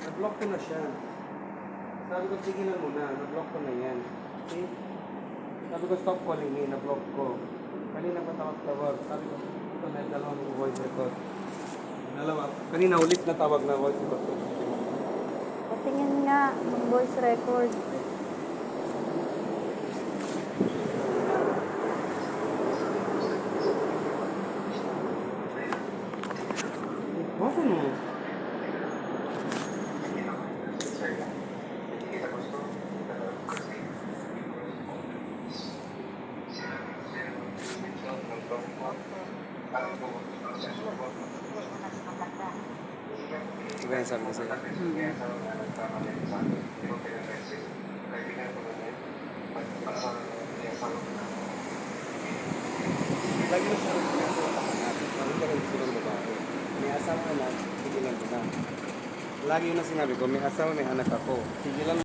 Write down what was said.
Na-block ko na siya. Sabi ko, sigilan mo na. Na-block ko na yan. See? Sabi ko, stop calling me. Na-block ko. Kanina pa tawag. Sabi ko, ito na yung dalawang voice record. Dalawa. Kanina ulit na tawag na voice record ko. Patingin nga ng voice record. Bakit mo? Diba yung sabi ko sa'yo? Lagi mo siya lagi ka rin silang babae. May asawa na, sigilan ko na. Lagi yun ang sinabi ko, may asawa, may anak ako. Sigilan